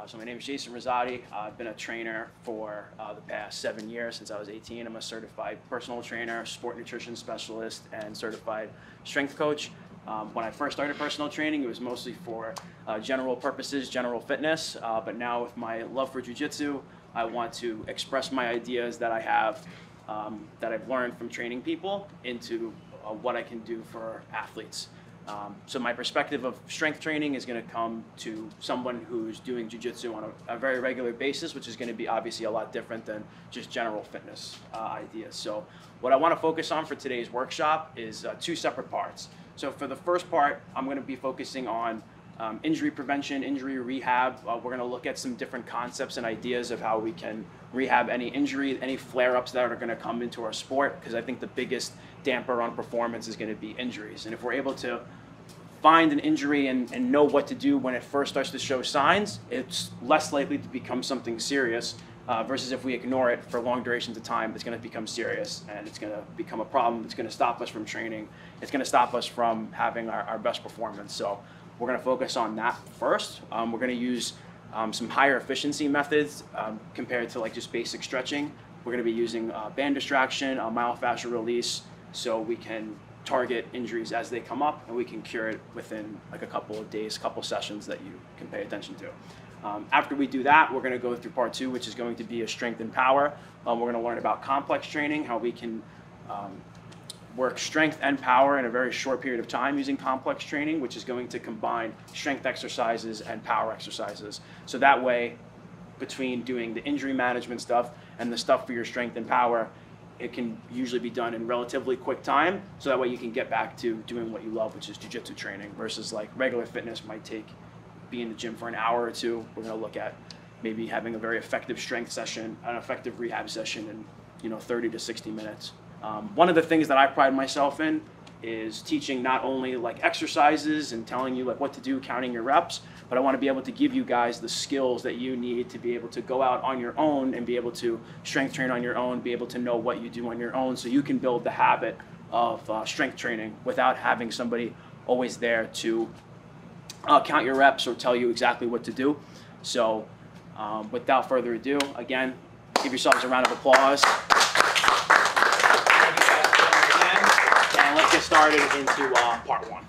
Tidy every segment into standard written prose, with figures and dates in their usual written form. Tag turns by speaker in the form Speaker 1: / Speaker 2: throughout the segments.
Speaker 1: So my name is Jason Rizzotti. I've been a trainer for the past 7 years, since I was 18. I'm a certified personal trainer, sport nutrition specialist, and certified strength coach. When I first started personal training, it was mostly for general purposes, general fitness. But now with my love for jiu-jitsu, I want to express my ideas that I have, that I've learned from training people, into what I can do for athletes. So my perspective of strength training is going to come to someone who's doing jiu-jitsu on a very regular basis, which is going to be obviously a lot different than just general fitness ideas. So what I want to focus on for today's workshop is two separate parts. So for the first part, I'm going to be focusing on injury prevention, injury rehab. We're going to look at some different concepts and ideas of how we can rehab any injury, any flare-ups that are going to come into our sport, because I think the biggest damper on performance is going to be injuries. And if we're able to find an injury and know what to do when it first starts to show signs, it's less likely to become something serious, versus if we ignore it for long durations of time, it's going to become serious and it's going to become a problem. It's going to stop us from training. It's going to stop us from having our best performance. So we're going to focus on that first. We're going to use some higher efficiency methods compared to like just basic stretching. We're going to be using band distraction, myofascial release, so we can target injuries as they come up, and we can cure it within like a couple of days, couple sessions that you can pay attention to. After we do that, we're going to go through part two, which is going to be a strength and power. We're going to learn about complex training, how we can work strength and power in a very short period of time using complex training, which is going to combine strength exercises and power exercises. So that way, between doing the injury management stuff and the stuff for your strength and power, it can usually be done in relatively quick time, so that way you can get back to doing what you love, which is jiu-jitsu training, versus like regular fitness might be in the gym for an hour or two. We're going to look at maybe having a very effective strength session, an effective rehab session in 30 to 60 minutes. One of the things that I pride myself in is teaching not only like exercises and telling you like what to do, counting your reps, but I want to be able to give you guys the skills that you need to be able to go out on your own and be able to strength train on your own, be able to know what you do on your own, so you can build the habit of strength training without having somebody always there to count your reps or tell you exactly what to do. So without further ado, again, give yourselves a round of applause. And let's get started into part one.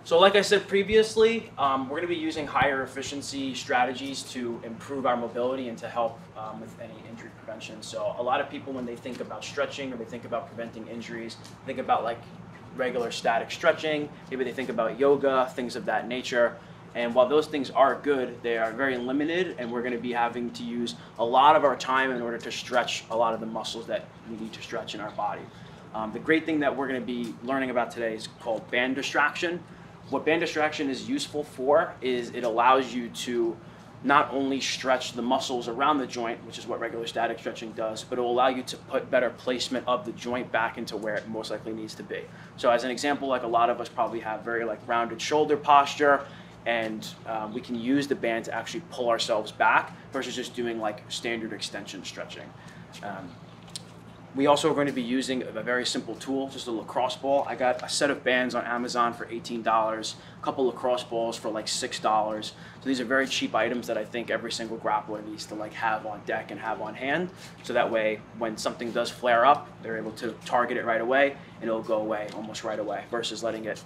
Speaker 1: So like I said previously, we're going to be using higher efficiency strategies to improve our mobility and to help with any injury prevention. So a lot of people, when they think about stretching or they think about preventing injuries, think about like regular static stretching, maybe they think about yoga, things of that nature. And while those things are good, they are very limited, and we're going to be having to use a lot of our time in order to stretch a lot of the muscles that we need to stretch in our body. The great thing that we're going to be learning about today is called band distraction. What band distraction is useful for is it allows you to not only stretch the muscles around the joint, which is what regular static stretching does, but it will allow you to put better placement of the joint back into where it most likely needs to be. So as an example, like a lot of us probably have very like rounded shoulder posture, and we can use the band to actually pull ourselves back versus just doing like standard extension stretching. We also are going to be using a very simple tool, just a lacrosse ball. I got a set of bands on Amazon for $18, a couple lacrosse balls for like $6. So these are very cheap items that I think every single grappler needs to like have on deck and have on hand. So that way, when something does flare up, they're able to target it right away and it'll go away almost right away versus letting it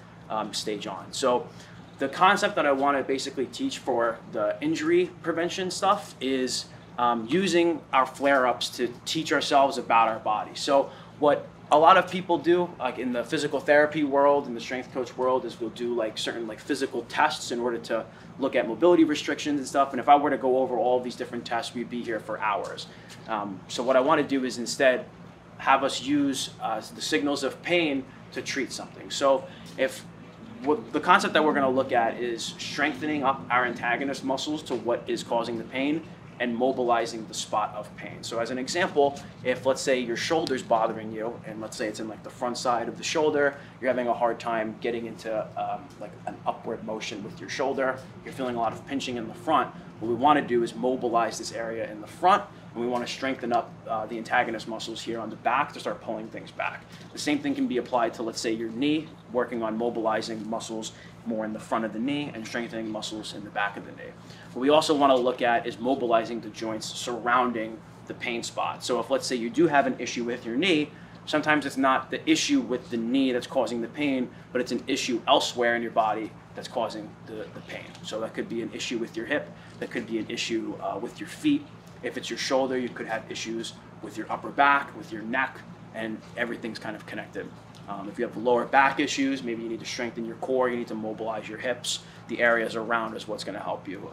Speaker 1: stage on. So the concept that I want to basically teach for the injury prevention stuff is using our flare-ups to teach ourselves about our body. So what a lot of people do, like in the physical therapy world, in the strength coach world, is we'll do like certain like physical tests in order to look at mobility restrictions and stuff. And if I were to go over all of these different tests, we'd be here for hours. So what I want to do is instead have us use the signals of pain to treat something. So the concept that we're going to look at is strengthening up our antagonist muscles to what is causing the pain and mobilizing the spot of pain. So as an example, if let's say your shoulder's bothering you, and let's say it's in like the front side of the shoulder, you're having a hard time getting into like an upward motion with your shoulder, you're feeling a lot of pinching in the front, What we want to do is mobilize this area in the front, and we want to strengthen up the antagonist muscles here on the back to start pulling things back. The same thing can be applied to, let's say, your knee, working on mobilizing muscles more in the front of the knee and strengthening muscles in the back of the knee. What we also want to look at is mobilizing the joints surrounding the pain spot. So if, let's say, you do have an issue with your knee, sometimes it's not the issue with the knee that's causing the pain, but it's an issue elsewhere in your body that's causing the pain. So that could be an issue with your hip, that could be an issue with your feet. If it's your shoulder, you could have issues with your upper back, with your neck, and everything's kind of connected. If you have lower back issues, maybe you need to strengthen your core, you need to mobilize your hips. The areas around is what's going to help you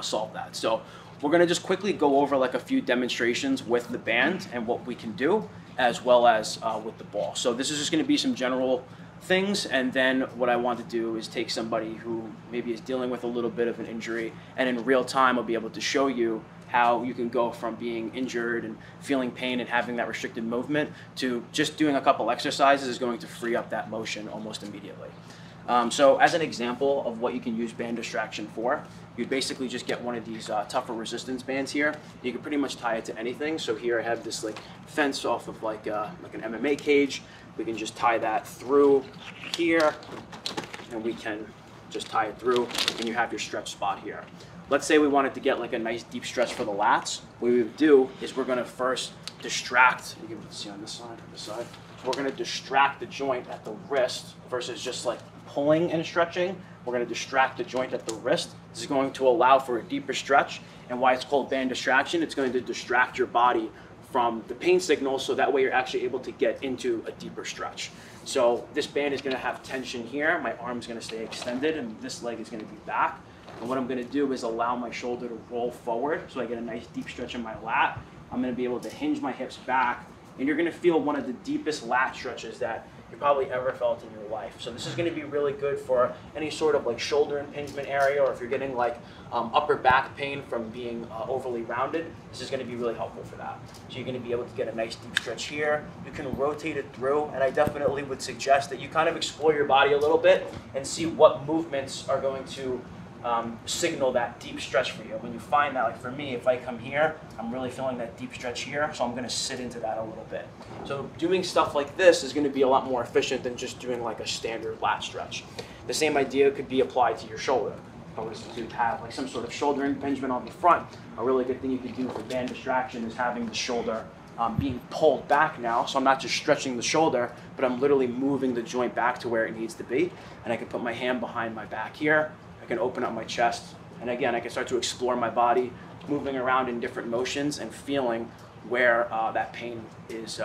Speaker 1: solve that. So we're going to just quickly go over like a few demonstrations with the band and what we can do, as well as with the ball. So this is just going to be some general things, and then what I want to do is take somebody who maybe is dealing with a little bit of an injury, and in real time I'll be able to show you how you can go from being injured and feeling pain and having that restricted movement to just doing a couple exercises is going to free up that motion almost immediately. So as an example of what you can use band distraction for, you'd basically just get one of these tougher resistance bands here. You can pretty much tie it to anything. So here I have this like fence off of like an MMA cage. We can just tie that through here, and we can just tie it through, and you have your stretch spot here. Let's say we wanted to get like a nice deep stretch for the lats. What we would do is we're gonna first distract, you can see on this side, So we're gonna distract the joint at the wrist versus just like pulling and stretching. We're gonna distract the joint at the wrist. This is going to allow for a deeper stretch, and why it's called band distraction, it's going to distract your body from the pain signals, so that way you're actually able to get into a deeper stretch. So this band is gonna have tension here, my arm's gonna stay extended, and this leg is gonna be back. And what I'm gonna do is allow my shoulder to roll forward, so I get a nice deep stretch in my lat. I'm gonna be able to hinge my hips back, and you're gonna feel one of the deepest lat stretches that you probably ever felt in your life. So this is gonna be really good for any sort of like shoulder impingement area, or if you're getting like upper back pain from being overly rounded, this is gonna be really helpful for that. So you're gonna be able to get a nice deep stretch here. You can rotate it through, and I definitely would suggest that you kind of explore your body a little bit and see what movements are going to signal that deep stretch for you. When you find that, like for me, if I come here, I'm really feeling that deep stretch here, so I'm gonna sit into that a little bit. So doing stuff like this is gonna be a lot more efficient than just doing like a standard lat stretch. The same idea could be applied to your shoulder. If I was to have like some sort of shoulder impingement on the front, a really good thing you could do for band distraction is having the shoulder being pulled back now. So I'm not just stretching the shoulder, but I'm literally moving the joint back to where it needs to be. And I can put my hand behind my back here. I can open up my chest, and again, I can start to explore my body, moving around in different motions and feeling where that pain is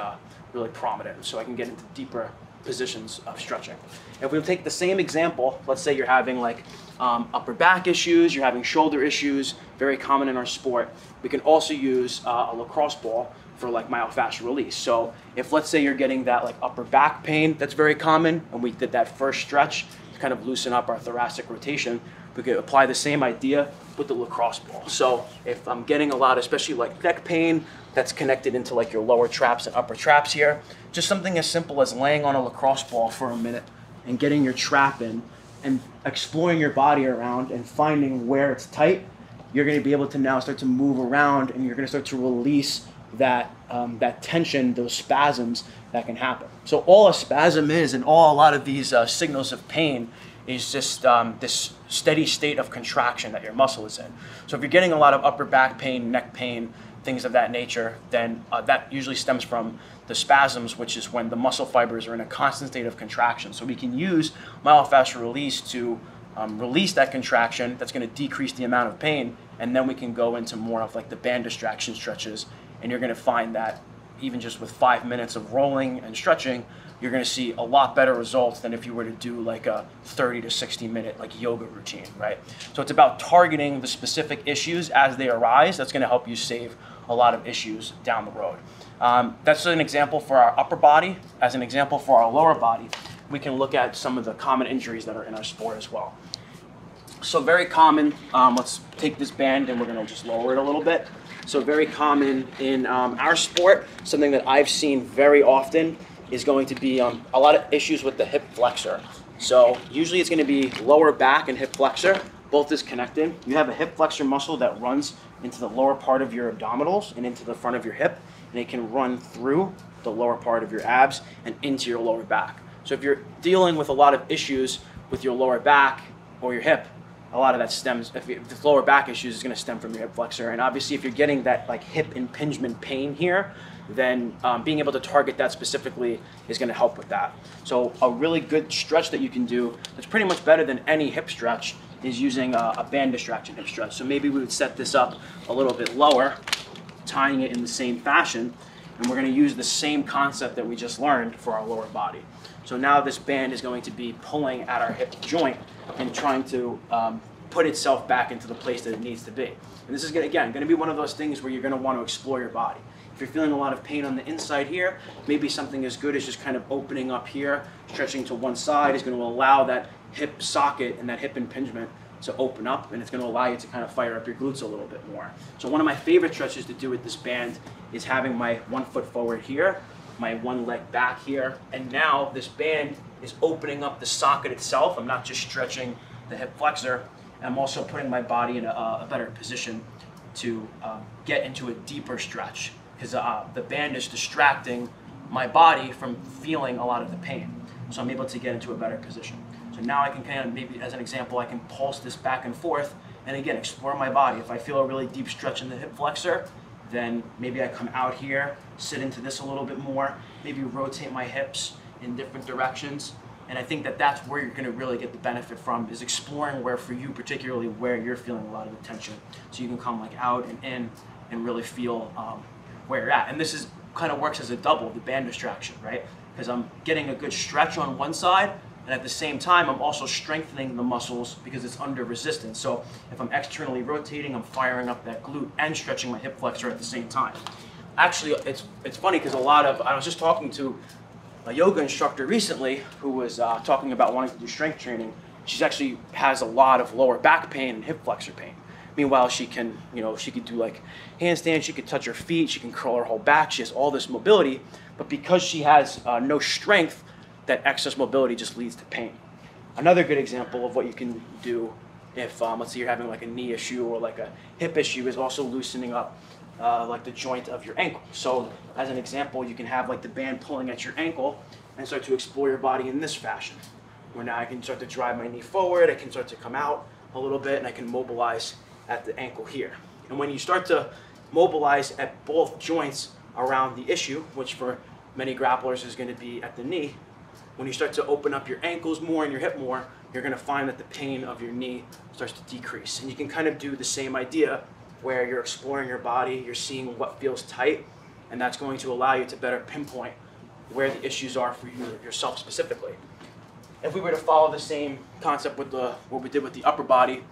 Speaker 1: really prominent, so I can get into deeper positions of stretching. If we take the same example, let's say you're having like upper back issues, you're having shoulder issues, very common in our sport. We can also use a lacrosse ball for like myofascial release. So if let's say you're getting that like upper back pain, that's very common, and we did that first stretch to kind of loosen up our thoracic rotation, we could apply the same idea with the lacrosse ball. So if I'm getting a lot, especially like neck pain, that's connected into like your lower traps and upper traps here, just something as simple as laying on a lacrosse ball for a minute and getting your trap in and exploring your body around and finding where it's tight, you're gonna be able to now start to move around, and you're gonna start to release that tension, those spasms that can happen. So all a spasm is, and all a lot of these signals of pain, is just this steady state of contraction that your muscle is in. So if you're getting a lot of upper back pain, neck pain, things of that nature, then that usually stems from the spasms, which is when the muscle fibers are in a constant state of contraction. So we can use myofascial release to release that contraction. That's going to decrease the amount of pain, and then we can go into more of like the band distraction stretches, and you're going to find that even just with 5 minutes of rolling and stretching, you're going to see a lot better results than if you were to do like a 30 to 60 minute like yoga routine, right? So it's about targeting the specific issues as they arise. That's going to help you save a lot of issues down the road. That's an example for our upper body. As an example for our lower body, we can look at some of the common injuries that are in our sport as well. So very common, let's take this band and we're going to just lower it a little bit. So very common in our sport, something that I've seen very often is going to be a lot of issues with the hip flexor. So usually it's going to be lower back and hip flexor. both is connected. You have a hip flexor muscle that runs into the lower part of your abdominals and into the front of your hip, and it can run through the lower part of your abs and into your lower back. So if you're dealing with a lot of issues with your lower back or your hip, a lot of that stems, if the lower back issues is going to stem from your hip flexor. And obviously if you're getting that like hip impingement pain here, then being able to target that specifically is going to help with that. So a really good stretch that you can do that's pretty much better than any hip stretch is using a band distraction hip stretch. So maybe we would set this up a little bit lower, tying it in the same fashion, and we're going to use the same concept that we just learned for our lower body. So now this band is going to be pulling at our hip joint and trying to put itself back into the place that it needs to be. And this is, again, going to be one of those things where you're going to want to explore your body. If you're feeling a lot of pain on the inside here, maybe something as good as just kind of opening up here, stretching to one side is going to allow that hip socket and that hip impingement to open up, and it's going to allow you to kind of fire up your glutes a little bit more. So one of my favorite stretches to do with this band is having my 1 foot forward here, my one leg back here, and now this band is opening up the socket itself. I'm not just stretching the hip flexor, I'm also putting my body in a better position to get into a deeper stretch, because the band is distracting my body from feeling a lot of the pain. So I'm able to get into a better position. So now I can kind of, maybe as an example, I can pulse this back and forth, and again, explore my body. If I feel a really deep stretch in the hip flexor, then maybe I come out here, sit into this a little bit more, maybe rotate my hips in different directions. And I think that that's where you're gonna really get the benefit from, is exploring where, for you particularly, where you're feeling a lot of the tension. So you can come like out and in and really feel where you're at. And this is kind of works as a double, the band distraction, right? Because I'm getting a good stretch on one side, and at the same time, I'm also strengthening the muscles because it's under resistance. So if I'm externally rotating, I'm firing up that glute and stretching my hip flexor at the same time. Actually, it's funny because I was just talking to a yoga instructor recently who was talking about wanting to do strength training. She actually has a lot of lower back pain and hip flexor pain. Meanwhile, she can, she could do like handstands, she could touch her feet, she can curl her whole back, she has all this mobility, but because she has no strength, that excess mobility just leads to pain. Another good example of what you can do if, let's say you're having like a knee issue or like a hip issue, is also loosening up like the joint of your ankle. So as an example, you can have like the band pulling at your ankle and start to explore your body in this fashion, where now I can start to drive my knee forward, I can start to come out a little bit, and I can mobilize at the ankle here. And when you start to mobilize at both joints around the issue, which for many grapplers is going to be at the knee, when you start to open up your ankles more and your hip more, you're going to find that the pain of your knee starts to decrease. And you can kind of do the same idea where you're exploring your body, you're seeing what feels tight, and that's going to allow you to better pinpoint where the issues are for you yourself specifically. If we were to follow the same concept with what we did with the upper body,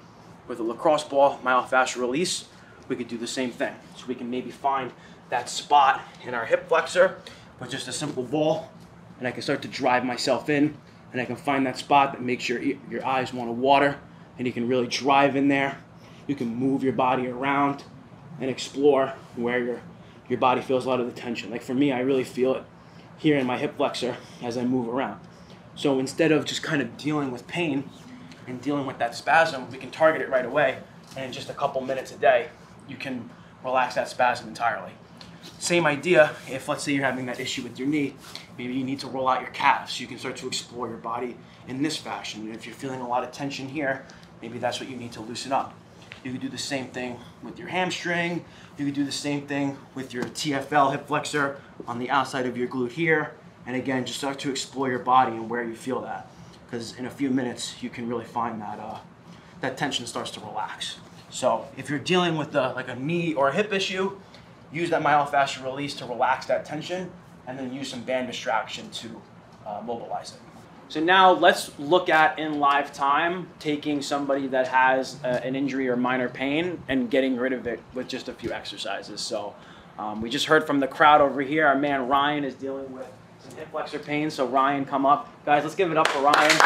Speaker 1: with the lacrosse ball, myofascial release, we could do the same thing. So we can maybe find that spot in our hip flexor with just a simple ball, and I can start to drive myself in, and I can find that spot that makes your eyes want to water, and you can really drive in there. You can move your body around and explore where your body feels a lot of the tension. Like for me, I really feel it here in my hip flexor as I move around. So instead of just kind of dealing with pain and dealing with that spasm, we can target it right away, and in just a couple minutes a day, you can relax that spasm entirely. Same idea, if let's say you're having that issue with your knee, maybe you need to roll out your calves. You can start to explore your body in this fashion. And if you're feeling a lot of tension here, maybe that's what you need to loosen up. You can do the same thing with your hamstring. You can do the same thing with your TFL hip flexor on the outside of your glute here. And again, just start to explore your body and where you feel that. Because in a few minutes, you can really find that that tension starts to relax. So if you're dealing with like a knee or a hip issue, use that myofascial release to relax that tension, and then use some band distraction to mobilize it. So now let's look at, in live time, taking somebody that has an injury or minor pain and getting rid of it with just a few exercises. So we just heard from the crowd over here. Our man Ryan is dealing with some hip flexor pain. So Ryan, come up. Guys, let's give it up for Ryan.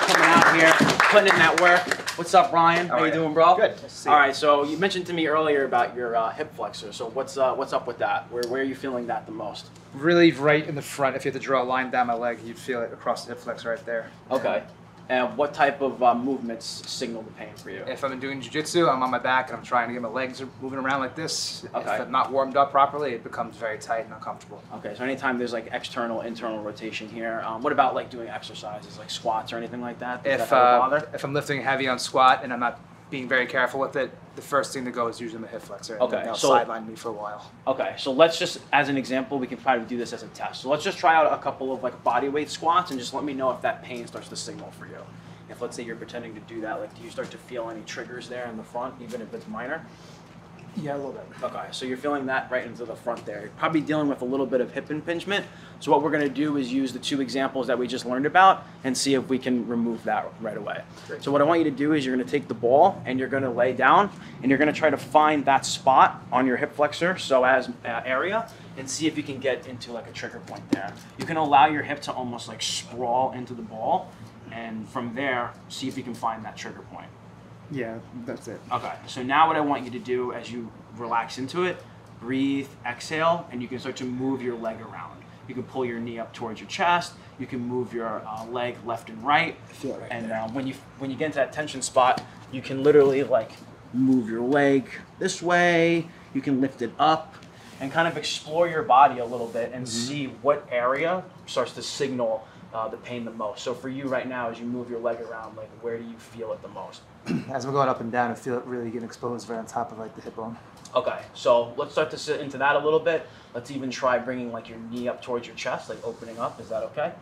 Speaker 1: Coming out here, putting in that work. What's up, Ryan? How you doing, bro?
Speaker 2: Good. Nice to see you.
Speaker 1: All right, so you mentioned to me earlier about your hip flexor. So what's up with that? Where are you feeling that the most?
Speaker 2: Really right in the front. If you had to draw a line down my leg, you'd feel it across the hip flexor right there.
Speaker 1: Okay. And what type of movements signal the pain for you?
Speaker 2: If I'm doing jiu-jitsu, I'm on my back and I'm trying to get my legs moving around like this.
Speaker 1: Okay.
Speaker 2: If I'm not warmed up properly, it becomes very tight and uncomfortable.
Speaker 1: Okay, so anytime there's like external, internal rotation here, what about like doing exercises like squats or anything like that? Does that bother?
Speaker 2: If I'm lifting heavy on squat and I'm not being very careful with it, the first thing to go is usually my hip flexor.
Speaker 1: Okay,
Speaker 2: and they'll
Speaker 1: so
Speaker 2: sideline me for a while.
Speaker 1: Okay, so let's just, as an example, we can probably do this as a test. So let's just try out a couple of like body weight squats and just let me know if that pain starts to signal for you. If let's say you're pretending to do that, like do you start to feel any triggers there in the front, even if it's minor?
Speaker 2: Yeah, a little bit.
Speaker 1: Okay, so you're feeling that right into the front there. You're probably dealing with a little bit of hip impingement. So what we're gonna do is use the 2 examples that we just learned about and see if we can remove that right away.
Speaker 2: Great.
Speaker 1: So what I want you to do is you're gonna take the ball and you're gonna lay down and you're gonna try to find that spot on your hip flexor, so as area, and see if you can get into like a trigger point there. You can allow your hip to almost like sprawl into the ball, and from there, see if you can find that trigger point.
Speaker 2: Yeah, that's it.
Speaker 1: Okay, so now what I want you to do as you relax into it, breathe, exhale, and you can start to move your leg around. You can pull your knee up towards your chest. You can move your leg left and right.
Speaker 2: I feel it right
Speaker 1: and
Speaker 2: there.
Speaker 1: when you get into that tension spot, you can literally like move your leg this way. You can lift it up and kind of explore your body a little bit and see what area starts to signal the pain the most. So for you right now, as you move your leg around, like where do you feel it the most?
Speaker 2: As we're going up and down, I feel it really getting exposed right on top of like the hip bone.
Speaker 1: Okay, so let's start to sit into that a little bit. Let's even try bringing like your knee up towards your chest, like opening up. Is that okay?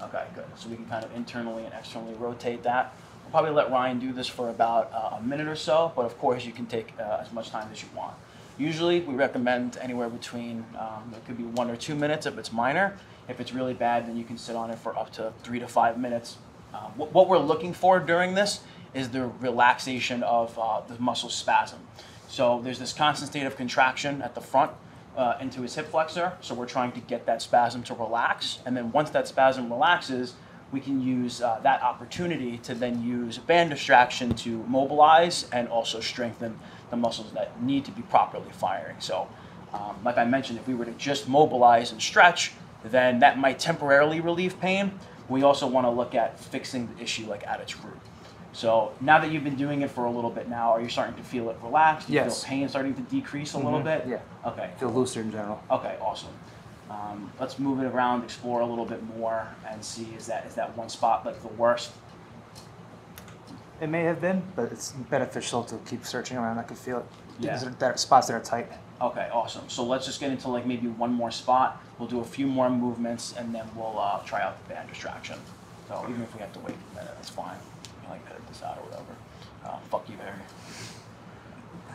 Speaker 1: Okay, good. So we can kind of internally and externally rotate that. We'll probably let Ryan do this for about a minute or so, but of course you can take as much time as you want. Usually we recommend anywhere between, it could be 1 or 2 minutes if it's minor. If it's really bad, then you can sit on it for up to 3 to 5 minutes. What we're looking for during this is the relaxation of the muscle spasm. So there's this constant state of contraction at the front into his hip flexor. So we're trying to get that spasm to relax. And then once that spasm relaxes, we can use that opportunity to then use band distraction to mobilize and also strengthen the muscles that need to be properly firing. So like I mentioned, if we were to just mobilize and stretch, then that might temporarily relieve pain. We also want to look at fixing the issue like at its root. So now that you've been doing it for a little bit now, are you starting to feel it relax? Do you feel pain starting to decrease a little bit?
Speaker 2: Yeah.
Speaker 1: Okay.
Speaker 2: Feel looser in general.
Speaker 1: Okay, awesome. Let's move it around, explore a little bit more, and see is that one spot like the worst?
Speaker 2: It may have been, but it's beneficial to keep searching around. I can feel it.
Speaker 1: Yeah.
Speaker 2: There are spots that are tight.
Speaker 1: Okay, awesome. So let's just get into like maybe one more spot. We'll do a few more movements, and then we'll try out the band distraction. So even if we have to wait a minute, that's fine. You like edit this out or whatever. Fuck you, Harry.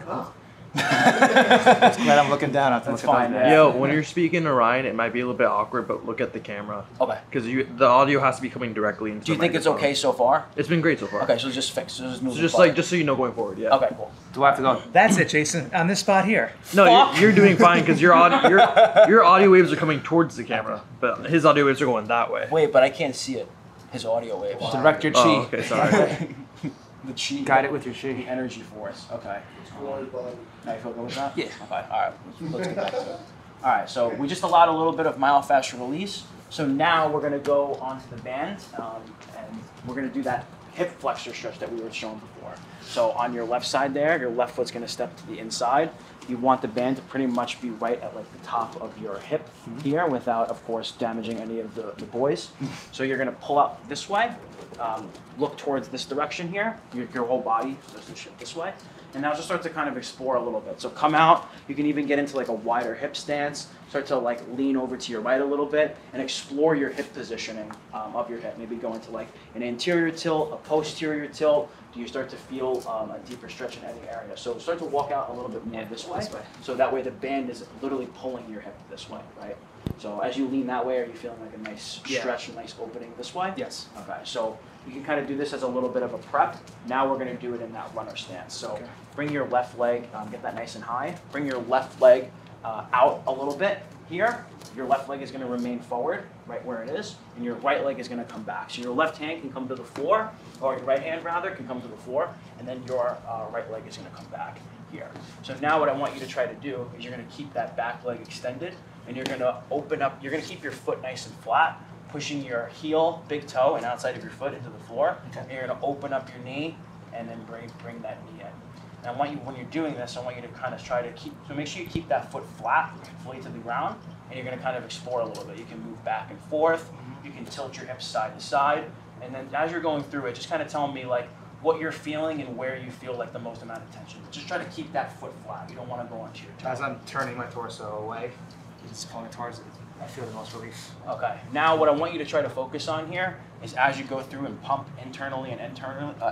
Speaker 2: Oh. It's glad I'm looking down.
Speaker 1: That's fine.
Speaker 2: Yeah.
Speaker 3: Yo, when you're speaking to Ryan, it might be a little bit awkward, but look at the camera.
Speaker 1: Okay.
Speaker 3: Because the audio has to be coming directly into
Speaker 1: Do you
Speaker 3: the
Speaker 1: think it's
Speaker 3: microphone.
Speaker 1: okay so far?
Speaker 3: It's been great so far.
Speaker 1: Okay, so just fix. So just move.
Speaker 3: So
Speaker 1: it
Speaker 3: just
Speaker 1: forward.
Speaker 3: like, just so you know going forward, yeah.
Speaker 1: Okay, cool.
Speaker 2: Do I have to go? That's it, Jason. On this spot here.
Speaker 3: No, you're doing fine because your audio waves are coming towards the camera, but his audio waves are going that way.
Speaker 1: Wait, but I can't see it. His audio waves.
Speaker 2: Direct your chi.
Speaker 3: Oh, okay, sorry.
Speaker 1: The chi.
Speaker 2: Guide it with your
Speaker 1: The
Speaker 2: chi.
Speaker 1: energy force. Okay. Now you feel good with that?
Speaker 2: Yeah.
Speaker 1: Okay. All right. Let's get back to it. All right. So we just allowed a little bit of myofascial release. So now we're going to go onto the band, and we're going to do that hip flexor stretch that we were showing before. So on your left side there, your left foot's going to step to the inside. You want the band to pretty much be right at like the top of your hip here without, of course, damaging any of the boys. So you're going to pull out this way, look towards this direction here, your whole body starts to shift this way. And now just start to kind of explore a little bit. So come out, you can even get into like a wider hip stance, start to like lean over to your right a little bit and explore your hip positioning of your hip. Maybe go into like an anterior tilt, a posterior tilt. Do you start to feel a deeper stretch in any area? So start to walk out a little bit more this way. So that way the band is literally pulling your hip this way, right? So as you lean that way, are you feeling like a nice stretch, a nice opening this way?
Speaker 2: Yes.
Speaker 1: Okay, so you can kind of do this as a little bit of a prep. Now we're going to do it in that runner stance. So bring your left leg, get that nice and high. Bring your left leg out a little bit here. Your left leg is going to remain forward, right where it is, and your right leg is going to come back. So your left hand can come to the floor, or your right hand rather can come to the floor, and then your right leg is going to come back here. So now what I want you to try to do is you're going to keep that back leg extended, and you're going to open up, you're going to keep your foot nice and flat, pushing your heel, big toe, and outside of your foot into the floor.
Speaker 2: Okay.
Speaker 1: And you're going to open up your knee and then bring that knee in. And I want you, when you're doing this, I want you to kind of try to keep, so make sure you keep that foot flat, fully to the ground, and you're going to kind of explore a little bit. You can move back and forth, you can tilt your hips side to side, and then as you're going through it, just kind of tell me like what you're feeling and where you feel like the most amount of tension. Just try to keep that foot flat. You don't want to go onto your toe.
Speaker 2: As I'm turning my torso away, just pulling towards it, I feel the most relief.
Speaker 1: Okay. Now what I want you to try to focus on here is as you go through and pump internally and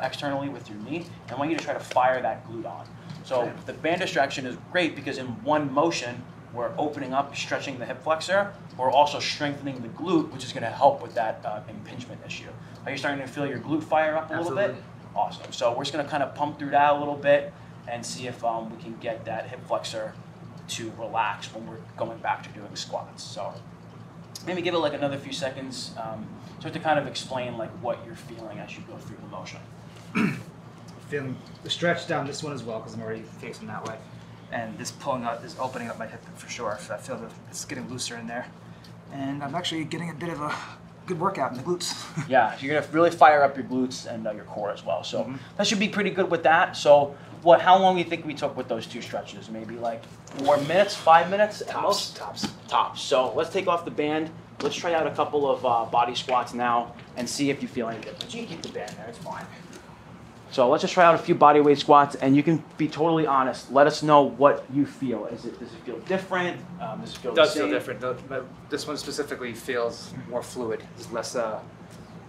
Speaker 1: externally with your knee, I want you to try to fire that glute on. So the band distraction is great because in one motion, we're opening up, stretching the hip flexor. We're also strengthening the glute, which is going to help with that impingement issue. Are you starting to feel your glute fire up a little bit? Awesome. So we're just going to kind of pump through that a little bit and see if we can get that hip flexor to relax when we're going back to doing squats. So maybe give it like another few seconds just to kind of explain like what you're feeling as you go through the motion.
Speaker 2: Feeling the stretch down this one as well because I'm already facing that way. And this pulling out is opening up my hip for sure. So I feel that it's getting looser in there. And I'm actually getting a bit of a good workout in the glutes.
Speaker 1: Yeah, you're gonna really fire up your glutes and your core as well. So that should be pretty good with that. So how long do you think we took with those two stretches? Maybe like 4 minutes, 5 minutes at most? Tops. So let's take off the band. Let's try out a couple of body squats now and see if you feel any difference. You can keep the band there, it's fine. So let's just try out a few body weight squats, and you can be totally honest. Let us know what you feel. Does it feel different? Does it feel the same?
Speaker 2: It does feel different, but this one specifically feels more fluid. There's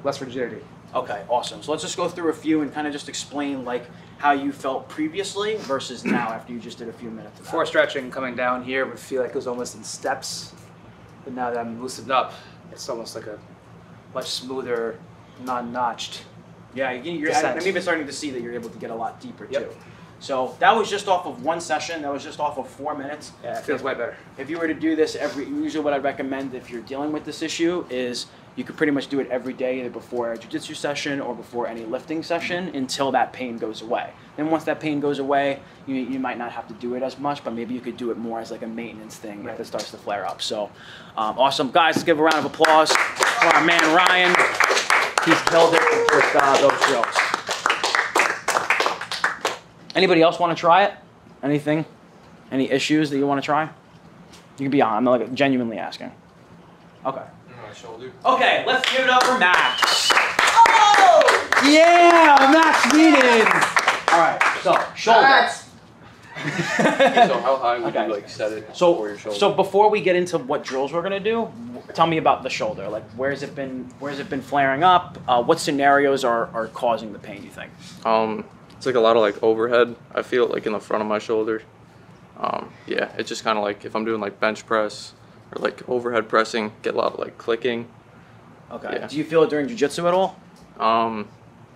Speaker 2: less rigidity.
Speaker 1: Okay, awesome. So let's just go through a few and kind of just explain like how you felt previously versus now after you just did a few minutes of that.
Speaker 2: Before stretching, coming down here would feel like it was almost in steps, but now that I'm loosened up, it's almost like a much smoother, non-notched.
Speaker 1: Yeah, I'm even starting to see that you're able to get a lot deeper too. So that was just off of one session. That was just off of 4 minutes.
Speaker 2: Yeah, it feels way better.
Speaker 1: If you were to do this usually what I'd recommend if you're dealing with this issue is you could pretty much do it every day, either before a jiu-jitsu session or before any lifting session until that pain goes away. Then once that pain goes away, you might not have to do it as much, but maybe you could do it more as like a maintenance thing if it starts to flare up. So awesome. Guys, let's give a round of applause for our man Ryan. He's killed it with those drills. Anybody else want to try it? Anything? Any issues that you want to try? You can be on. I'm like genuinely asking. Okay.
Speaker 4: Shoulder.
Speaker 1: Okay, let's give it up for Max. Oh! Yeah, Max Whedon. All right, so shoulder.
Speaker 4: Max. So how high would you like set it for your shoulder?
Speaker 1: So before we get into what drills we're gonna do, tell me about the shoulder. Like, where's it been flaring up? What scenarios are causing the pain? You think?
Speaker 4: It's like a lot of like overhead. I feel it like in the front of my shoulder. Yeah, it's just kind of like if I'm doing like bench press or like overhead pressing, get a lot of like clicking.
Speaker 1: Okay.
Speaker 4: Yeah.
Speaker 1: Do you feel it during jiu-jitsu at all?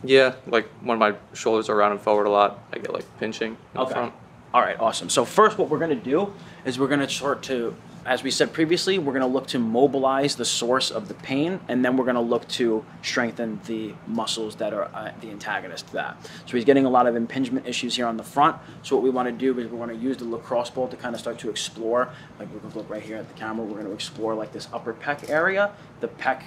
Speaker 4: Yeah, like when my shoulders are rounded forward a lot, I get like pinching in the front.
Speaker 1: All right, awesome. So first what we're gonna do is we're gonna start to, as we said previously, we're gonna look to mobilize the source of the pain, and then we're gonna look to strengthen the muscles that are the antagonist to that. So he's getting a lot of impingement issues here on the front. So what we wanna do is we wanna use the lacrosse ball to kind of start to explore, like we're gonna look right here at the camera, we're gonna explore like this upper pec area, the pec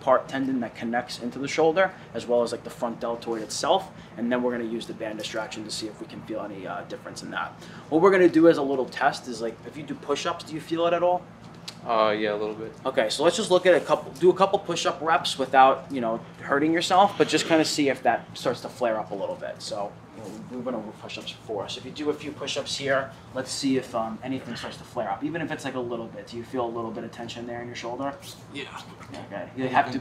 Speaker 1: part tendon that connects into the shoulder, as well as like the front deltoid itself, and then we're gonna use the band distraction to see if we can feel any difference in that. What we're gonna do as a little test is like, if you do push-ups, do you feel it at all?
Speaker 4: Yeah, a little bit.
Speaker 1: Okay, so let's just look at do a couple push-up reps without, hurting yourself, but just kind of see if that starts to flare up a little bit. So we went over push-ups before. So if you do a few push-ups here, let's see if anything starts to flare up, even if it's like a little bit. Do you feel a little bit of tension there in your shoulder?
Speaker 4: Yeah.
Speaker 1: Okay. You have to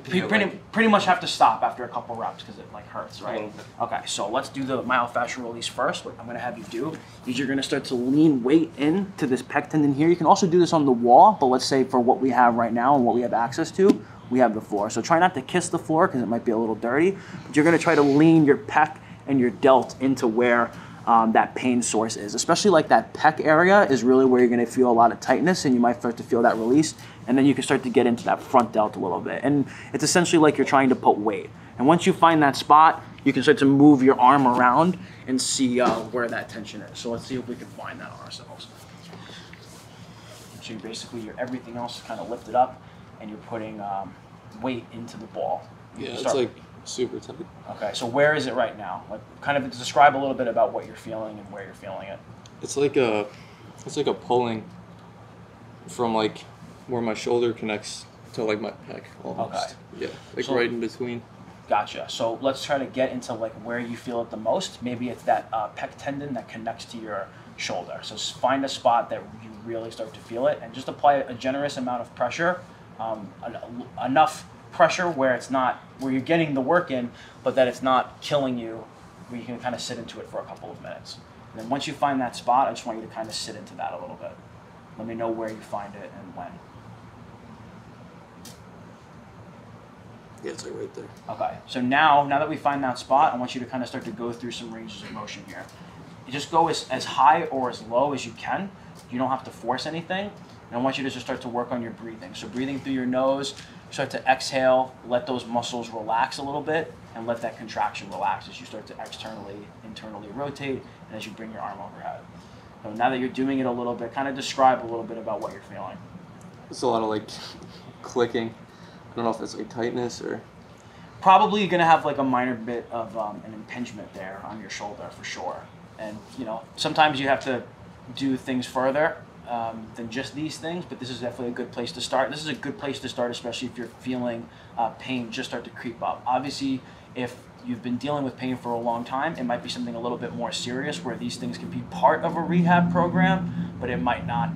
Speaker 1: pretty much have to stop after a couple reps because it like hurts, right?
Speaker 4: A little bit.
Speaker 1: Okay, so let's do the myofascial release first. What I'm gonna have you do is you're gonna start to lean weight into this pec tendon here. You can also do this on the wall, but let's say for what we have right now and what we have access to, we have the floor. So try not to kiss the floor because it might be a little dirty, but you're gonna try to lean your pec and your delt into where that pain source is. Especially like that pec area is really where you're gonna feel a lot of tightness and you might start to feel that release, and then you can start to get into that front delt a little bit. And it's essentially like you're trying to put weight. And once you find that spot, you can start to move your arm around and see where that tension is. So let's see if we can find that ourselves. So you basically, everything else is kind of lifted up and you're putting weight into the ball.
Speaker 4: Yeah, it's like super tight.
Speaker 1: Okay, so where is it right now? Like, kind of describe a little bit about what you're feeling and where you're feeling it.
Speaker 4: It's like a pulling from like where my shoulder connects to like my pec almost.
Speaker 1: Okay.
Speaker 4: Yeah, like right in between.
Speaker 1: Gotcha. So let's try to get into like where you feel it the most. Maybe it's that pec tendon that connects to your shoulder. So find a spot that you really start to feel it, and just apply a generous amount of pressure, enough pressure where it's not where you're getting the work in, but that it's not killing you, where you can kind of sit into it for a couple of minutes. And then once you find that spot, I just want you to kind of sit into that a little bit. Let me know where you find it and when.
Speaker 4: Yeah, it's like right there.
Speaker 1: Okay, so now that we find that spot, I want you to kind of start to go through some ranges of motion here. You just go as high or as low as you can. You don't have to force anything. And I want you to just start to work on your breathing. So breathing through your nose, start to exhale, let those muscles relax a little bit, and let that contraction relax as you start to internally rotate, and as you bring your arm overhead. So now that you're doing it a little bit, kind of describe a little bit about what you're feeling.
Speaker 4: It's a lot of like clicking. I don't know if it's like tightness or...
Speaker 1: Probably you're gonna have like a minor bit of an impingement there on your shoulder for sure. And sometimes you have to do things further than just these things, but this is definitely a good place to start. This is a good place to start, especially if you're feeling pain just start to creep up. Obviously, if you've been dealing with pain for a long time, it might be something a little bit more serious where these things can be part of a rehab program, but it might not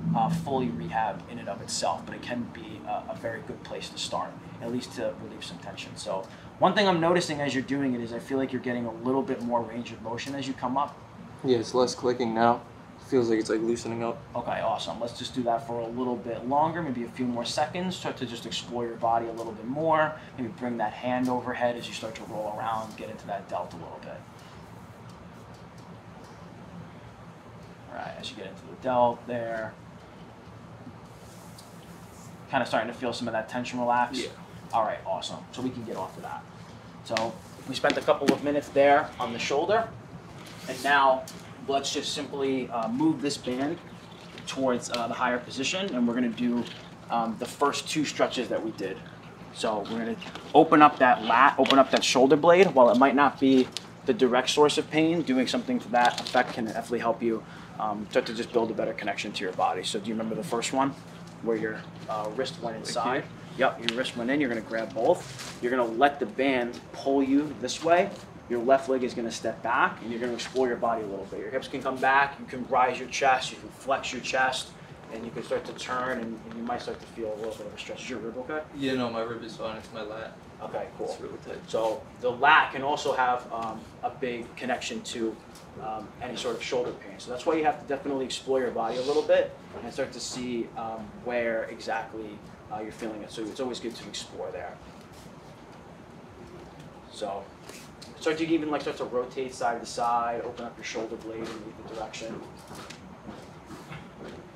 Speaker 1: fully rehab in and of itself, but it can be a very good place to start, at least to relieve some tension. So one thing I'm noticing as you're doing it is I feel like you're getting a little bit more range of motion as you come up.
Speaker 4: Yeah, it's less clicking now. Feels like it's like loosening up.
Speaker 1: Okay, awesome. Let's just do that for a little bit longer, maybe a few more seconds. Start to just explore your body a little bit more. Maybe bring that hand overhead as you start to roll around, get into that delt a little bit. All right, as you get into the delt there. Kind of starting to feel some of that tension relax?
Speaker 4: Yeah.
Speaker 1: All right, awesome. So we can get off of that. So we spent a couple of minutes there on the shoulder, and now let's just simply move this band towards the higher position, and we're gonna do the first two stretches that we did. So we're gonna open up that lat, open up that shoulder blade. While it might not be the direct source of pain, doing something to that effect can definitely help you start to just build a better connection to your body. So do you remember the first one where your wrist went inside? Yep, your wrist went in, you're gonna grab both. You're gonna let the band pull you this way. Your left leg is gonna step back, and you're gonna explore your body a little bit. Your hips can come back, you can rise your chest, you can flex your chest, and you can start to turn, and you might start to feel a little bit of a stretch. Is your rib okay?
Speaker 4: Yeah, no, my rib is fine. It's my lat.
Speaker 1: Okay, cool.
Speaker 4: It's really tight.
Speaker 1: So the lat can also have a big connection to any sort of shoulder pain. So that's why you have to definitely explore your body a little bit and start to see where exactly you're feeling it. So it's always good to explore there. So start to even start to rotate side to side, open up your shoulder blade in either direction.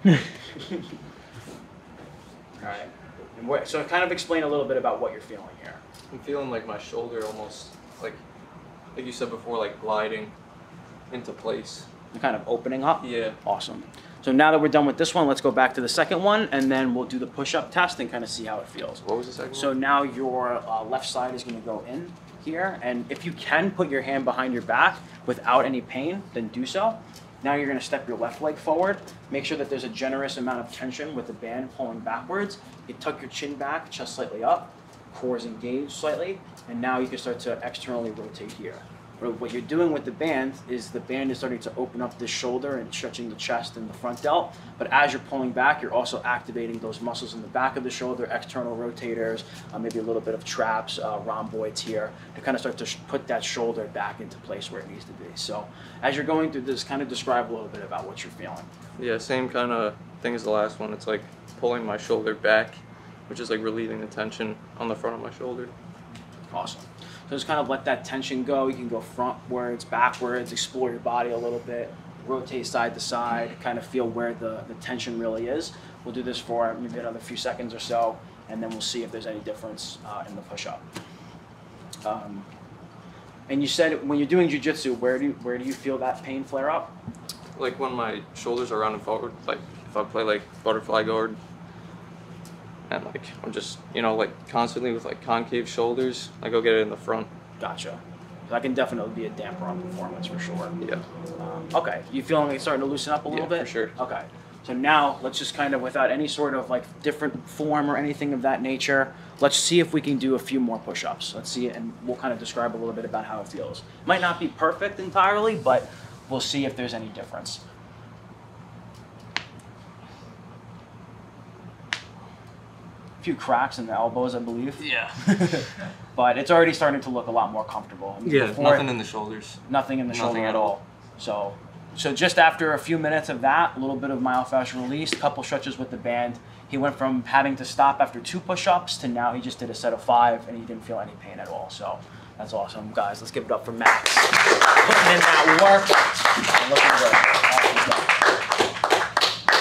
Speaker 1: All right. And so kind of explain a little bit about what you're feeling here.
Speaker 4: I'm feeling like my shoulder almost like you said before, like gliding into place.
Speaker 1: You're kind of opening up?
Speaker 4: Yeah.
Speaker 1: Awesome. So now that we're done with this one, let's go back to the second one, and then we'll do the push-up test and kind of see how it feels.
Speaker 4: What was the second one?
Speaker 1: So now your left side is going to go in here, and if you can put your hand behind your back without any pain, then do so. Now you're going to step your left leg forward. Make sure that there's a generous amount of tension with the band pulling backwards. You tuck your chin back, chest slightly up, core is engaged slightly, and now you can start to externally rotate here. What you're doing with the band is starting to open up the shoulder and stretching the chest and the front delt. But as you're pulling back, you're also activating those muscles in the back of the shoulder, external rotators, maybe a little bit of traps, rhomboids here, to kind of start to put that shoulder back into place where it needs to be. So as you're going through this, kind of describe a little bit about what you're feeling.
Speaker 4: Yeah, same kind of thing as the last one. It's like pulling my shoulder back, which is like relieving the tension on the front of my shoulder.
Speaker 1: Awesome. So just kind of let that tension go. You can go frontwards, backwards, explore your body a little bit, rotate side to side, kind of feel where the tension really is. We'll do this for maybe another few seconds or so, and then we'll see if there's any difference in the push-up. And you said when you're doing jiu-jitsu, where do you feel that pain flare up?
Speaker 4: Like when my shoulders are rounded forward, like if I play like butterfly guard. and like I'm just, you know, like constantly with like concave shoulders, I go get it in the front.
Speaker 1: Gotcha. That can definitely be a damper on performance for sure.
Speaker 4: Yeah.
Speaker 1: Okay, you feeling like it's starting to loosen up a little bit?
Speaker 4: For sure.
Speaker 1: Okay, so now let's just kind of, without any sort of like different form or anything of that nature, let's see if we can do a few more push-ups. Let's see it, and we'll kind of describe a little bit about how it feels. Might not be perfect entirely, but we'll see if there's any difference. A few cracks in the elbows, I believe.
Speaker 4: Yeah.
Speaker 1: But it's already starting to look a lot more comfortable. I mean,
Speaker 4: Yeah,
Speaker 1: before,
Speaker 4: nothing in the shoulders.
Speaker 1: Nothing in the shoulder
Speaker 4: Nothing
Speaker 1: at all. So just after a few minutes of that, a little bit of myofascial release, a couple stretches with the band, he went from having to stop after 2 push-ups to now he just did a set of 5 and he didn't feel any pain at all. So that's awesome. Guys, let's give it up for Max. Putting in that work and looking good. Awesome stuff.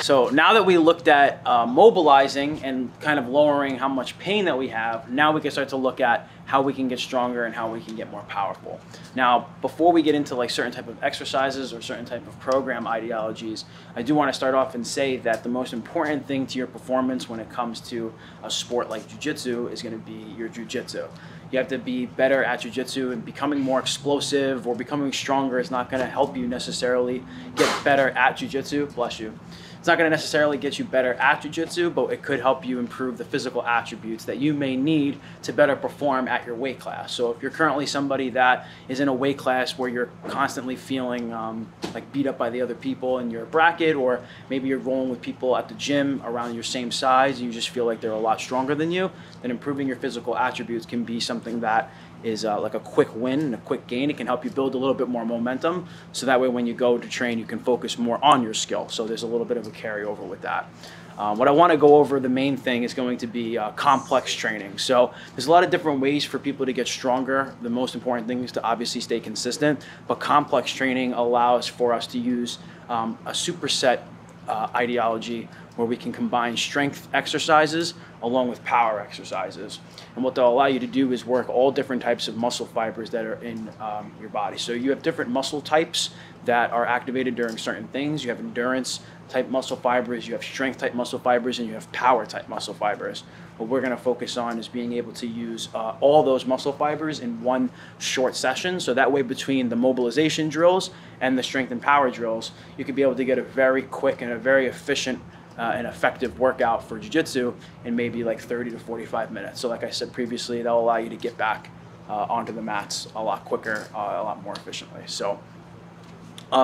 Speaker 1: So now that we looked at mobilizing and kind of lowering how much pain that we have, now we can start to look at how we can get stronger and how we can get more powerful. Now, before we get into like certain type of exercises or certain type of program ideologies, I do want to start off and say that the most important thing to your performance when it comes to a sport like jiu-jitsu is going to be your jiu-jitsu. You have to be better at jiu-jitsu, and becoming more explosive or becoming stronger is not going to help you necessarily get better at jiu-jitsu. Bless you. It's not going to necessarily get you better at jiu-jitsu, but it could help you improve the physical attributes that you may need to better perform at your weight class. So if you're currently somebody that is in a weight class where you're constantly feeling like beat up by the other people in your bracket, or maybe you're rolling with people at the gym around your same size and you just feel like they're a lot stronger than you, then improving your physical attributes can be something that is like a quick win and a quick gain. It can help you build a little bit more momentum, so that way when you go to train you can focus more on your skill. So there's a little bit of a carryover with that. What I want to go over, the main thing is going to be complex training. So there's a lot of different ways for people to get stronger. The most important thing is to obviously stay consistent, but complex training allows for us to use a superset ideology where we can combine strength exercises along with power exercises. And what they'll allow you to do is work all different types of muscle fibers that are in your body. So you have different muscle types that are activated during certain things. You have endurance type muscle fibers, you have strength type muscle fibers, and you have power type muscle fibers. What we're going to focus on is being able to use all those muscle fibers in one short session. So that way between the mobilization drills and the strength and power drills, you can be able to get a very quick and a very efficient an effective workout for jiu-jitsu in maybe like 30 to 45 minutes. So like I said previously, that'll allow you to get back onto the mats a lot quicker, a lot more efficiently. So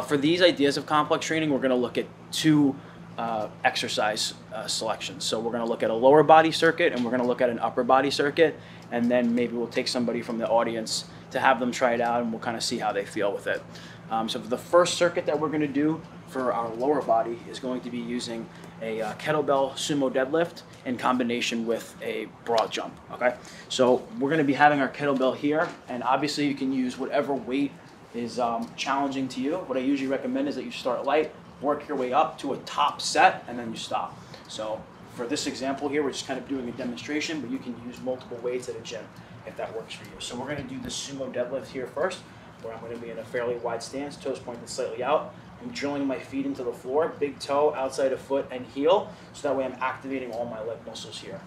Speaker 1: for these ideas of complex training, we're going to look at 2 exercise selections. So we're going to look at a lower body circuit and we're going to look at an upper body circuit, and then maybe we'll take somebody from the audience to have them try it out and we'll kind of see how they feel with it. So for the first circuit that we're going to do for our lower body is going to be using a kettlebell sumo deadlift in combination with a broad jump. Okay, so we're going to be having our kettlebell here, and obviously you can use whatever weight is challenging to you. What I usually recommend is that you start light, work your way up to a top set, and then you stop. So for this example here, we're just kind of doing a demonstration, but you can use multiple weights at a gym if that works for you. So we're going to do the sumo deadlift here first, where I'm going to be in a fairly wide stance, toes pointed slightly out. I'm drilling my feet into the floor, big toe outside of foot and heel, so that way I'm activating all my leg muscles here.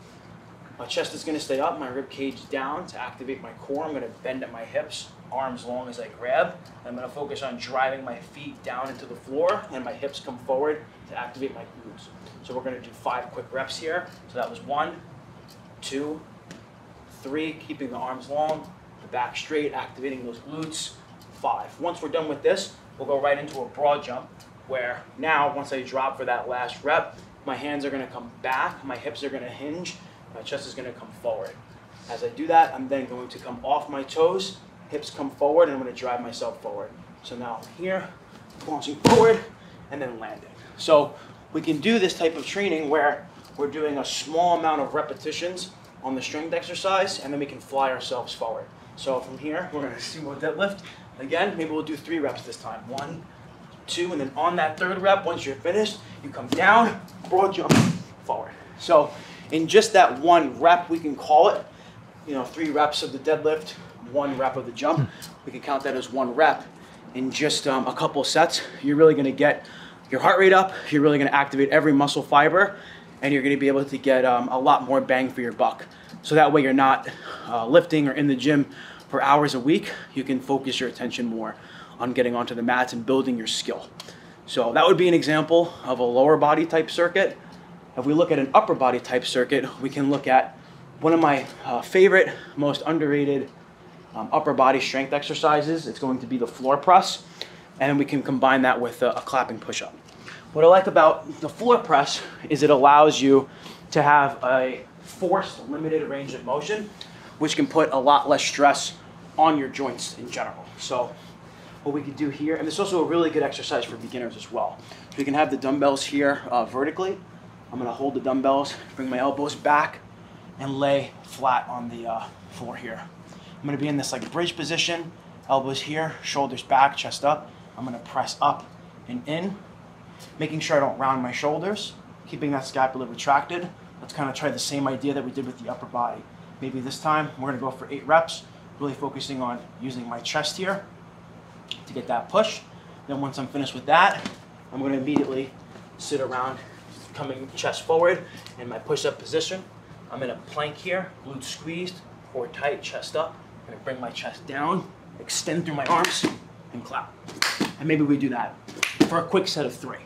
Speaker 1: My chest is going to stay up, my rib cage down to activate my core. I'm going to bend at my hips, arms long as I grab. I'm going to focus on driving my feet down into the floor and my hips come forward to activate my glutes. So we're going to do 5 quick reps here. So that was 1, 2, 3, keeping the arms long, the back straight, activating those glutes. 5. Once we're done with this, we'll go right into a broad jump, where now once I drop for that last rep, my hands are going to come back, my hips are going to hinge, my chest is going to come forward. As I do that, I'm then going to come off my toes, hips come forward, and I'm going to drive myself forward. So now I'm here, launching forward, and then landing. So we can do this type of training where we're doing a small amount of repetitions on the strength exercise, and then we can fly ourselves forward. So from here, we're going to sumo deadlift. Again, maybe we'll do 3 reps this time. 1, 2, and then on that 3rd rep, once you're finished, you come down, broad jump, forward. So in just that 1 rep, we can call it, 3 reps of the deadlift, 1 rep of the jump. We can count that as 1 rep. In just a couple sets, you're really going to get your heart rate up. You're really going to activate every muscle fiber. and you're going to be able to get a lot more bang for your buck. So that way you're not lifting or in the gym for hours a week. You can focus your attention more on getting onto the mats and building your skill. So that would be an example of a lower body type circuit. If we look at an upper body type circuit, we can look at one of my favorite, most underrated upper body strength exercises. It's going to be the floor press, and we can combine that with a clapping push-up. What I like about the floor press is it allows you to have a forced limited range of motion, which can put a lot less stress on your joints in general. So what we could do here, and this is also a really good exercise for beginners as well. So we can have the dumbbells here vertically. I'm gonna hold the dumbbells, bring my elbows back, and lay flat on the floor here. I'm gonna be in this like bridge position, elbows here, shoulders back, chest up. I'm gonna press up and in, making sure I don't round my shoulders, keeping that scapula retracted. Let's kind of try the same idea that we did with the upper body. Maybe this time we're gonna go for 8 reps, really focusing on using my chest here to get that push. Then once I'm finished with that, I'm gonna immediately sit around, coming chest forward in my push-up position. I'm in a plank here, glutes squeezed, core tight, chest up. I'm gonna bring my chest down, extend through my arms, and clap. And maybe we do that for a quick set of 3.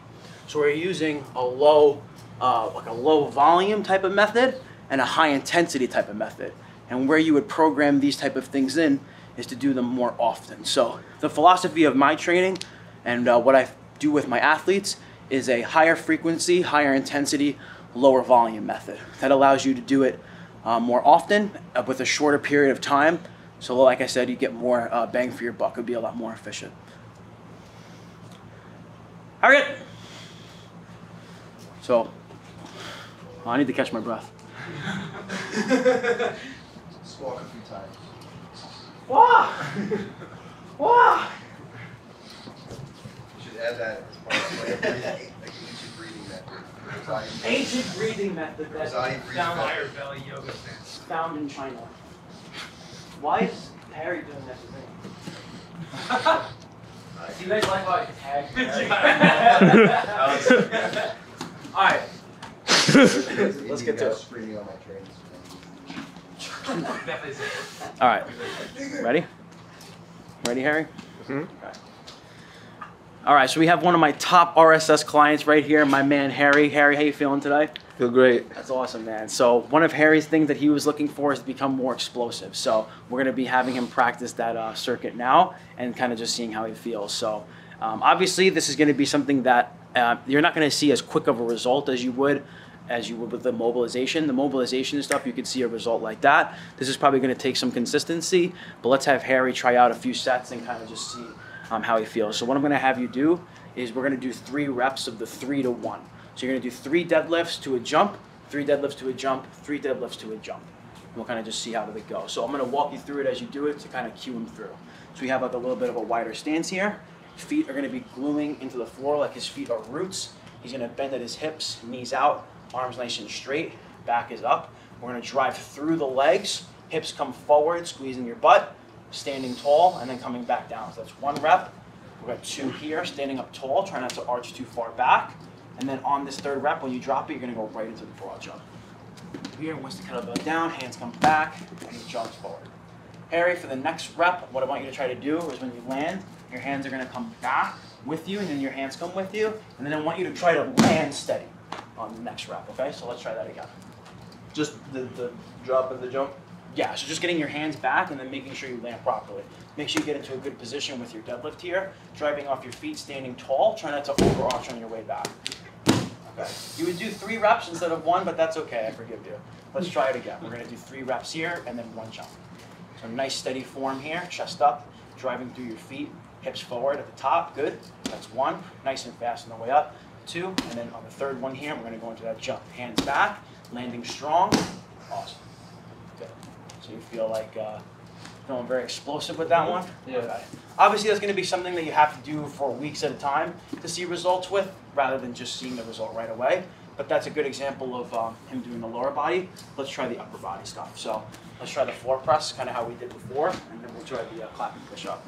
Speaker 1: So we're using a low, like a low volume type of method and a high intensity type of method. And where you would program these type of things in is to do them more often. So the philosophy of my training and what I do with my athletes is a higher frequency, higher intensity, lower volume method. That allows you to do it more often with a shorter period of time. So like I said, you get more bang for your buck. It would be a lot more efficient. All right. So I need to catch my breath.
Speaker 5: Just walk a few times.
Speaker 1: Wah! Wah!
Speaker 5: You should add that as part of like ancient breathing method.
Speaker 1: Ancient breathing method that's
Speaker 5: Rizzotti breathing
Speaker 1: found,
Speaker 5: method.
Speaker 2: belly yoga stance.
Speaker 1: found in China. Why is Harry doing that to me? Do you guys like how I tag Harry? All right. Let's get to it.
Speaker 5: Screaming on my trains.
Speaker 1: All right. Ready? Ready, Harry?
Speaker 4: Mhm.
Speaker 1: Okay. All right, so we have one of my top RSS clients right here, my man Harry. Harry, how you feeling today?
Speaker 4: Feel great.
Speaker 1: That's awesome, man. So one of Harry's things that he was looking for is to become more explosive. So we're going to be having him practice that circuit now and kind of just seeing how he feels. So obviously this is going to be something that you're not going to see as quick of a result as you would with the mobilization. The mobilization stuff, you could see a result like that. This is probably going to take some consistency, but let's have Harry try out a few sets and kind of just see how he feels. So what I'm going to have you do is we're going to do 3 reps of the 3 to 1. So you're going to do 3 deadlifts to a jump, 3 deadlifts to a jump, 3 deadlifts to a jump. And we'll kind of just see how they go. So I'm going to walk you through it as you do it to kind of cue him through. So we have like a little bit of a wider stance here. Feet are going to be gluing into the floor like his feet are roots. He's going to bend at his hips, knees out, arms nice and straight, back is up. We're going to drive through the legs, hips come forward, squeezing your butt, standing tall, and then coming back down. So that's 1 rep. We've got 2 here, standing up tall, try not to arch too far back. And then on this 3rd rep, when you drop it, you're going to go right into the broad jump. Here, once the kettlebell down, hands come back, and he jumps forward. Harry, for the next rep, what I want you to try to do is when you land, your hands are going to come back with you, and then your hands come with you. And then I want you to try to land steady on the next rep, okay? So let's try that again.
Speaker 4: Just the drop and the jump.
Speaker 1: Yeah, so just getting your hands back and then making sure you land properly. Make sure you get into a good position with your deadlift here. Driving off your feet, standing tall. Try not to overarch on your way back. Okay. You would do 3 reps instead of 1, but that's okay, I forgive you. Let's try it again. We're gonna do 3 reps here and then 1 jump. So nice steady form here, chest up, driving through your feet, hips forward at the top, good. That's 1, nice and fast on the way up. 2, and then on the 3rd one here, we're gonna go into that jump. Hands back, landing strong, awesome. Good. So you feel like feeling very explosive with that one?
Speaker 4: Yeah.
Speaker 1: Okay. Obviously, that's going to be something that you have to do for weeks at a time to see results with, rather than just seeing the result right away. But that's a good example of him doing the lower body. Let's try the upper body stuff. So let's try the floor press, kind of how we did before, and then we'll try the clap and push up.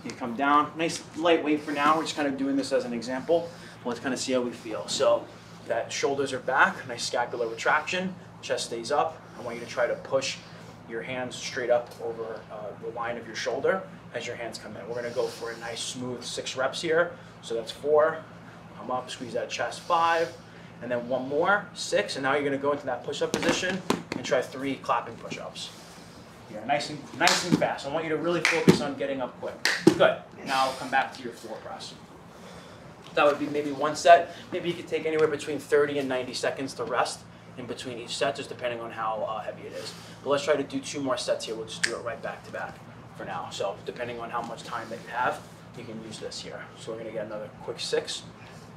Speaker 1: You come down, nice lightweight for now. We're just kind of doing this as an example. Let's kind of see how we feel. So that shoulders are back, nice scapular retraction, chest stays up. I want you to try to push your hands straight up over the line of your shoulder as your hands come in. We're gonna go for a nice smooth 6 reps here. So that's 4, come up, squeeze that chest, 5, and then 1 more, 6, and now you're gonna go into that push-up position and try 3 clapping push-ups. Yeah, nice and fast. I want you to really focus on getting up quick. Good, now come back to your floor press. That would be maybe 1 set. Maybe you could take anywhere between 30 and 90 seconds to rest in between each set, just depending on how heavy it is. But let's try to do 2 more sets here. We'll just do it right back to back for now. So depending on how much time that you have, you can use this here. So we're gonna get another quick 6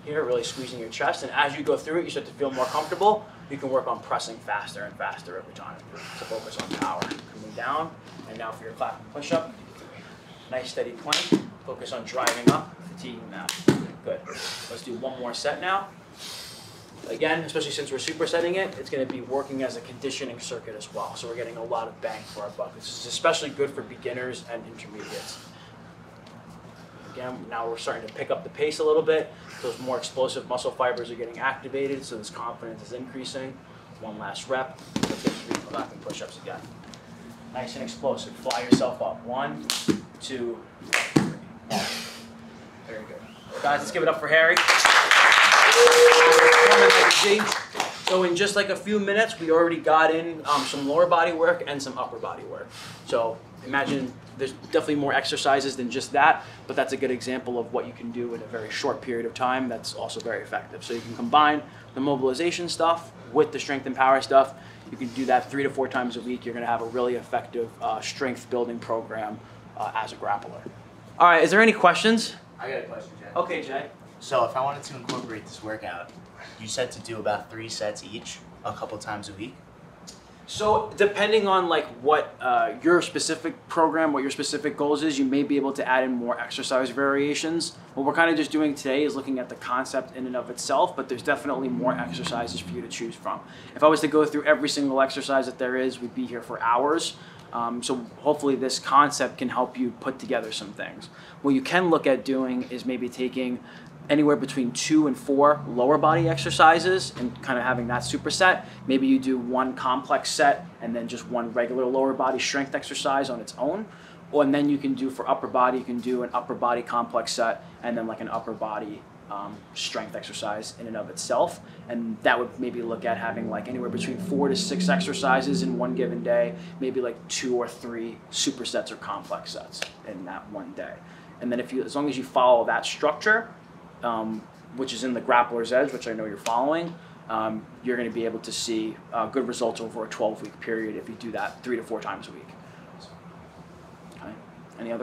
Speaker 1: here, really squeezing your chest. And as you go through it, you start to feel more comfortable. You can work on pressing faster and faster every time. So focus on power. Coming down, and now for your clapping push-up. Nice steady plank. Focus on driving up, fatiguing that. Good. Let's do 1 more set now. Again, especially since we're supersetting it, it's going to be working as a conditioning circuit as well. So we're getting a lot of bang for our buck. This is especially good for beginners and intermediates. Again, now we're starting to pick up the pace a little bit. Those more explosive muscle fibers are getting activated, so this confidence is increasing. 1 last rep. Let's get 3 clapping push-ups again. Nice and explosive. Fly yourself up. 1, 2, 3. Very good. Guys, let's give it up for Harry. So in just like a few minutes, we already got in some lower body work and some upper body work. So imagine there's definitely more exercises than just that, but that's a good example of what you can do in a very short period of time that's also very effective. So you can combine the mobilization stuff with the strength and power stuff. You can do that 3 to 4 times a week. You're gonna have a really effective strength building program as a grappler. All right, is there any questions?
Speaker 6: I got a question, Jay.
Speaker 1: Okay, Jay.
Speaker 6: So if I wanted to incorporate this workout, you said to do about 3 sets each, a couple times a week?
Speaker 1: So depending on like what your specific program, what your specific goals is, you may be able to add in more exercise variations. What we're kind of just doing today is looking at the concept in and of itself, but there's definitely more exercises for you to choose from. If I was to go through every single exercise that there is, we'd be here for hours. So hopefully this concept can help you put together some things. What you can look at doing is maybe taking anywhere between 2 and 4 lower body exercises and kind of having that superset. Maybe you do 1 complex set and then just 1 regular lower body strength exercise on its own. And then you can do for upper body, you can do an upper body complex set and then like an upper body strength exercise in and of itself. And that would maybe look at having like anywhere between 4 to 6 exercises in one given day, maybe like 2 or 3 supersets or complex sets in that one day. And then as long as you follow that structure, which is in the Grappler's Edge, which I know you're following, you're going to be able to see good results over a 12-week period if you do that 3 to 4 times a week. Okay. Any other